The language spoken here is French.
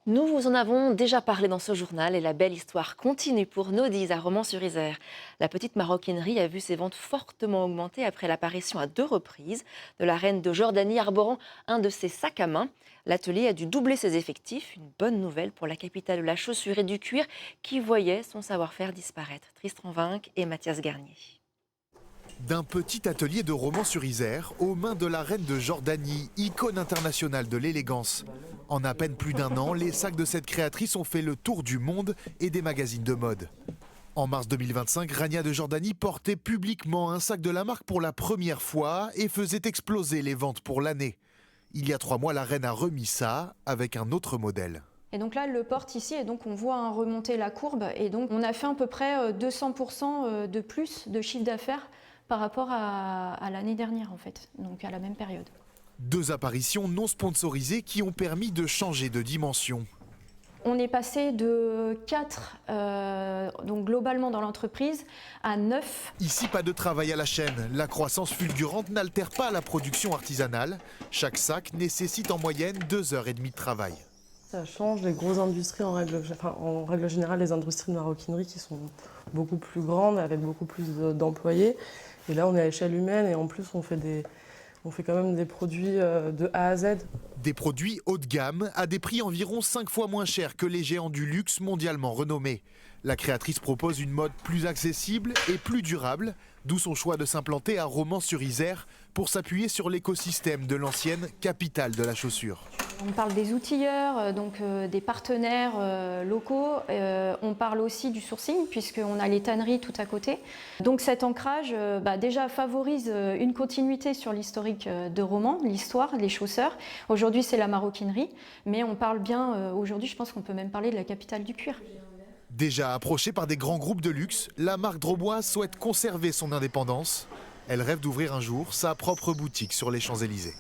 Nous vous en avons déjà parlé dans ce journal et la belle histoire continue pour Nodise à Romans-sur-Isère. La petite maroquinerie a vu ses ventes fortement augmenter après l'apparition à 2 reprises de la reine de Jordanie arborant un de ses sacs à main. L'atelier a dû doubler ses effectifs, une bonne nouvelle pour la capitale de la chaussure et du cuir qui voyait son savoir-faire disparaître. Tristan Vinck et Mathias Garnier. D'un petit atelier de Romans-sur-Isère aux mains de la reine de Jordanie, icône internationale de l'élégance. En à peine plus d'un an, les sacs de cette créatrice ont fait le tour du monde et des magazines de mode. En mars 2025, Rania de Jordanie portait publiquement un sac de la marque pour la première fois et faisait exploser les ventes pour l'année. Il y a 3 mois, la reine a remis ça avec un autre modèle. Et donc là, elle le porte ici et donc on voit remonter la courbe. Et donc on a fait à peu près 200% de plus de chiffre d'affaires par rapport à l'année dernière en fait, donc à la même période. 2 apparitions non sponsorisées qui ont permis de changer de dimension. On est passé de 4, donc globalement dans l'entreprise, à 9. Ici, pas de travail à la chaîne. La croissance fulgurante n'altère pas la production artisanale. Chaque sac nécessite en moyenne 2h30 de travail. Ça change les grosses industries en règle générale, les industries de maroquinerie qui sont beaucoup plus grandes, avec beaucoup plus d'employés. Et là, on est à échelle humaine et en plus, on fait quand même des produits de A à Z. Des produits haut de gamme à des prix environ 5 fois moins chers que les géants du luxe mondialement renommés. La créatrice propose une mode plus accessible et plus durable, d'où son choix de s'implanter à Romans-sur-Isère pour s'appuyer sur l'écosystème de l'ancienne capitale de la chaussure. On parle des outilleurs, donc des partenaires locaux. On parle aussi du sourcing puisqu'on a les tanneries tout à côté. Donc cet ancrage déjà favorise une continuité sur l'historique de Romans, l'histoire, les chausseurs. Aujourd'hui c'est la maroquinerie, mais on parle bien, aujourd'hui je pense qu'on peut même parler de la capitale du cuir. Déjà approchée par des grands groupes de luxe, la marque Drobois souhaite conserver son indépendance. Elle rêve d'ouvrir un jour sa propre boutique sur les Champs-Élysées.